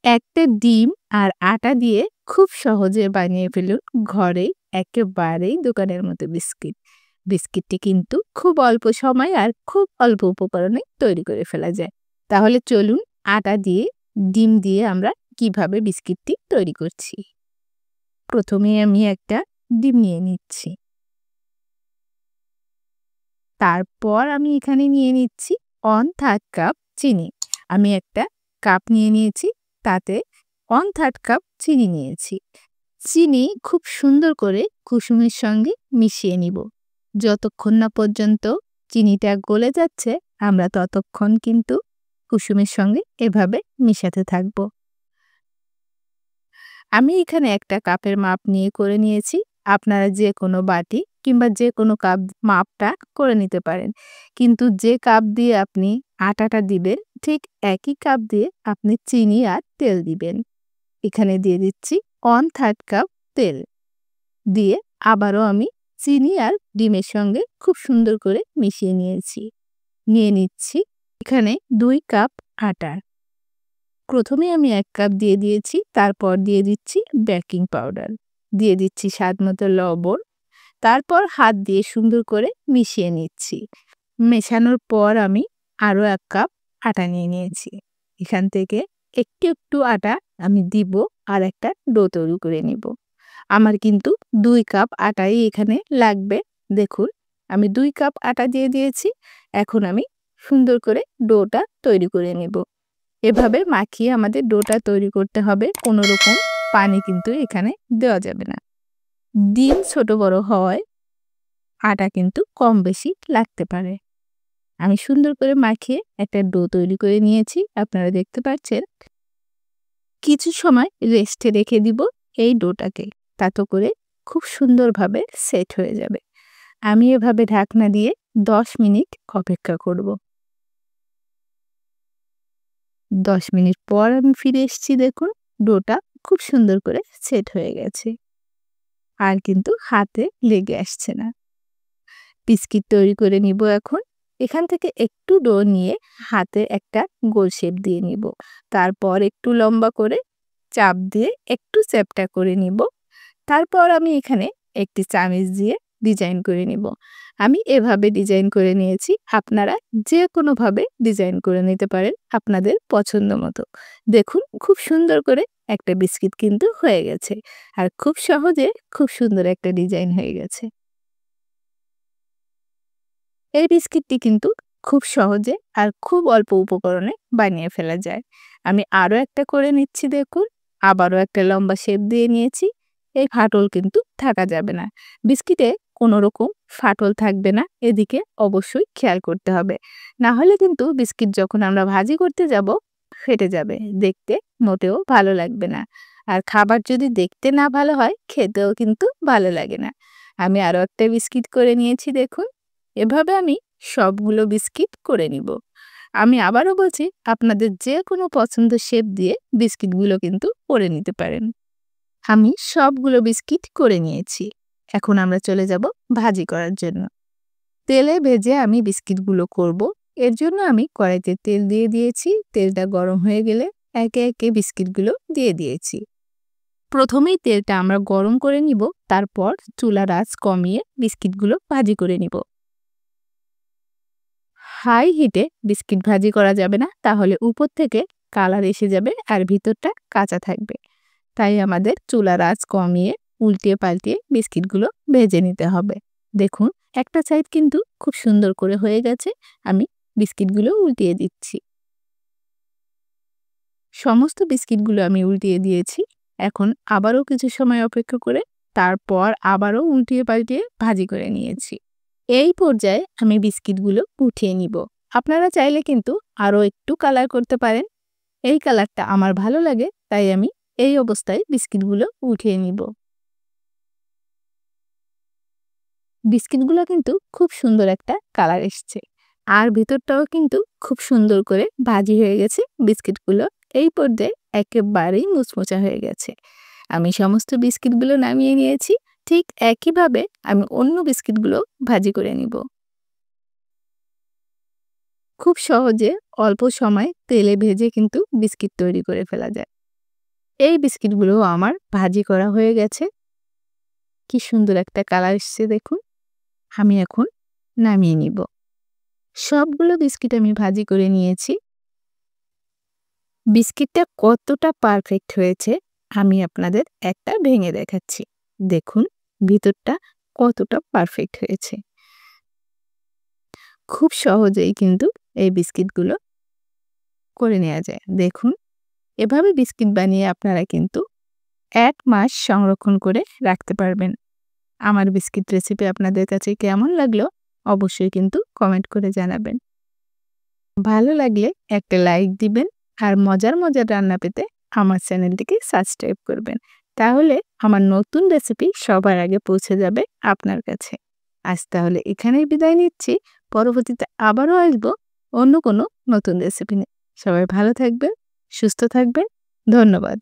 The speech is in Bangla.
একটা ডিম আর আটা দিয়ে খুব সহজে বানিয়ে ফেলুন ঘরেই একেবারেই দোকানের মতো বিস্কিট। বিস্কিটটি কিন্তু খুব অল্প সময় আর খুব অল্প উপকরণে তৈরি করে ফেলা যায়। তাহলে চলুন আটা দিয়ে ডিম দিয়ে আমরা কিভাবে বিস্কিটটি তৈরি করছি। প্রথমে আমি একটা ডিম নিয়ে নিচ্ছি। তারপর আমি এখানে নিয়ে নিচ্ছি 1/3 কাপ চিনি। আমি একটা কাপ নিয়ে নিয়েছি, তাতে 1/3 কাপ চিনি নিয়েছি। চিনি খুব সুন্দর করে কুসুমের সঙ্গে মিশিয়ে নিব। যতক্ষণ না পর্যন্ত চিনিটা গলে যাচ্ছে, আমরা ততক্ষণ কিন্তু কুসুমের সঙ্গে এভাবে মিশাতে থাকব। আমি এখানে একটা কাপের মাপ নিয়ে করে নিয়েছি। আপনারা যে কোনো বাটি কিংবা যে কোনো কাপ মাপটা করে নিতে পারেন। কিন্তু যে কাপ দিয়ে আপনি আটাটা দিবেন, ঠিক একই কাপ দিয়ে আপনি চিনি আর তেল দিবেন। এখানে দিয়ে দিচ্ছি 1/3 কাপ তেল। দিয়ে আবারও আমি চিনি আর ডিমের সঙ্গে খুব সুন্দর করে মিশিয়ে নিয়েছি। নিয়ে নিচ্ছি এখানে 2 কাপ আটা। প্রথমে আমি 1 কাপ দিয়ে দিয়েছি, তারপর দিয়ে দিচ্ছি বেকিং পাউডার। দিয়ে দিচ্ছি স্বাদমতো লবণ। তারপর হাত দিয়ে সুন্দর করে মিশিয়ে নিচ্ছি। মেশানোর পর আমি আরও 1 কাপ আটা নিয়ে নিয়েছি। এখান থেকে একটু একটু আটা আমি দিব আর একটা ডো তৈরি করে নিব। আমার কিন্তু 2 কাপ আটাই এখানে লাগবে। দেখুন, আমি 2 কাপ আটা দিয়ে দিয়েছি। এখন আমি সুন্দর করে ডোটা তৈরি করে নিব। এভাবে মাখিয়ে আমাদের ডোটা তৈরি করতে হবে। কোনো রকম পানি কিন্তু এখানে দেওয়া যাবে না। ডিম ছোট বড় হওয়ায় আটা কিন্তু কম বেশি লাগতে পারে। আমি সুন্দর করে মাখিয়ে একটা ডো তৈরি করে নিয়েছি। আপনারা দেখতে পাচ্ছেন। কিছু সময় রেস্টে রেখে দিব এই ডোটাকে। তাতে করে খুব সুন্দরভাবে সেট হয়ে যাবে। আমি এভাবে ঢাকনা দিয়ে 10 মিনিট অপেক্ষা করব। 10 মিনিট পর আমি ফিরে এসেছি। দেখুন, ডোটা খুব সুন্দর করে সেট হয়ে গেছে। আর কিন্তু হাতে লেগে আসছে না। বিস্কিট তৈরি করে নিব এখন। এখান থেকে একটু ডো নিয়ে হাতে একটা গোল শেপ দিয়ে নিব। তারপর একটু লম্বা করে চাপ দিয়ে একটু চ্যাপ্টা করে নিব। তারপর আমি এখানে একটি চামিচ দিয়ে ডিজাইন করে নিব। আমি এভাবে ডিজাইন করে নিয়েছি। আপনারা যে কোনোভাবে ডিজাইন করে নিতে পারেন আপনাদের পছন্দ মতো। দেখুন, খুব সুন্দর করে একটা বিস্কিট কিন্তু হয়ে গেছে। আর খুব সহজে খুব সুন্দর একটা ডিজাইন হয়ে গেছে। এই বিস্কিটটি কিন্তু খুব সহজে আর খুব অল্প উপকরণে বানিয়ে ফেলা যায়। আমি আরও একটা করে নিচ্ছি। দেখুন, আবারও একটা লম্বা শেপ দিয়ে নিয়েছি। এই ফাটল কিন্তু থাকা যাবে না। বিস্কিটে কোনো রকম ফাটল থাকবে না, এদিকে অবশ্যই খেয়াল করতে হবে। না হলে কিন্তু বিস্কিট যখন আমরা ভাজি করতে যাব ফেটে যাবে। দেখতে মোটেও ভালো লাগবে না। আর খাবার যদি দেখতে না ভালো হয়, খেতেও কিন্তু ভালো লাগে না। আমি আরও একটা বিস্কিট করে নিয়েছি। দেখুন, এভাবে আমি সবগুলো বিস্কিট করে নিব। আমি আবারও বলছি, আপনাদের যে কোনো পছন্দের শেপ দিয়ে বিস্কিটগুলো কিন্তু করে নিতে পারেন। আমি সবগুলো বিস্কিট করে নিয়েছি। এখন আমরা চলে যাব ভাজি করার জন্য। তেলে ভেজে আমি বিস্কিটগুলো করব। এর জন্য আমি কড়াইতে তেল দিয়ে দিয়েছি। তেলটা গরম হয়ে গেলে একে একে বিস্কিটগুলো দিয়ে দিয়েছি। প্রথমেই তেলটা আমরা গরম করে নিব। তারপর চুলার আঁচ কমিয়ে বিস্কিটগুলো ভাজি করে নিব। হাই হিটে বিস্কিট ভাজি করা যাবে না, তাহলে উপর থেকে কালার এসে যাবে আর ভিতরটা কাঁচা থাকবে। তাই আমাদের চুলার আঁচ কমিয়ে উল্টিয়ে পাল্টিয়ে বিস্কিটগুলো ভেজে নিতে হবে। দেখুন, একটা সাইড কিন্তু খুব সুন্দর করে হয়ে গেছে। আমি বিস্কিটগুলো উল্টিয়ে দিচ্ছি। সমস্ত বিস্কিটগুলো আমি উল্টিয়ে দিয়েছি। এখন আবারও কিছু সময় অপেক্ষা করে তারপর আবারও উল্টিয়ে পাল্টিয়ে ভাজি করে নিয়েছি। এই পর্যায়ে আমি বিস্কিটগুলো উঠিয়ে নিব। আপনারা চাইলে কিন্তু আরও একটু কালার করতে পারেন। এই কালারটা আমার ভালো লাগে, তাই আমি এই অবস্থায় বিস্কিটগুলো উঠিয়ে নিব। বিস্কিটগুলো কিন্তু খুব সুন্দর একটা কালার এসছে। আর ভিতরটাও কিন্তু খুব সুন্দর করে ভাজি হয়ে গেছে বিস্কিটগুলো। এই পর্যায়ে একেবারেই মুচমুচা হয়ে গেছে। আমি সমস্ত বিস্কিটগুলো নামিয়ে নিয়েছি। ঠিক একইভাবে আমি অন্য বিস্কিটগুলো ভাজি করে নিব। খুব সহজে অল্প সময়ে তেলে ভেজে কিন্তু বিস্কিট তৈরি করে ফেলা যায়। এই বিস্কিটগুলো আমার ভাজি করা হয়ে গেছে। কি সুন্দর একটা কালার এসছে দেখুন। আমি এখন নামিয়ে নিব। সবগুলো বিস্কিট আমি ভাজি করে নিয়েছি। বিস্কিটটা কতটা পারফেক্ট হয়েছে আমি আপনাদের একটা ভেঙে দেখাচ্ছি। দেখুন ভিতরটা কতটা পারফেক্ট হয়েছে। খুব সহজেই কিন্তু এই বিস্কিটগুলো করে নেওয়া যায়। দেখুন এভাবে বিস্কিট বানিয়ে আপনারা কিন্তু ১ মাস সংরক্ষণ করে রাখতে পারবেন। আমার বিস্কিট রেসিপি আপনাদের কাছে কেমন লাগলো অবশ্যই কিন্তু কমেন্ট করে জানাবেন। ভালো লাগলে একটা লাইক দিবেন আর মজার রান্না পেতে আমার চ্যানেলটিকে সাবস্ক্রাইব করবেন। তাহলে আমার নতুন রেসিপি সবার আগে পৌঁছে যাবে আপনার কাছে। আজ তাহলে এখানেই বিদায় নিচ্ছি। পরবর্তীতে আবারও আসবো অন্য কোনো নতুন রেসিপি নিয়ে। সবাই ভালো থাকবেন, সুস্থ থাকবেন। ধন্যবাদ।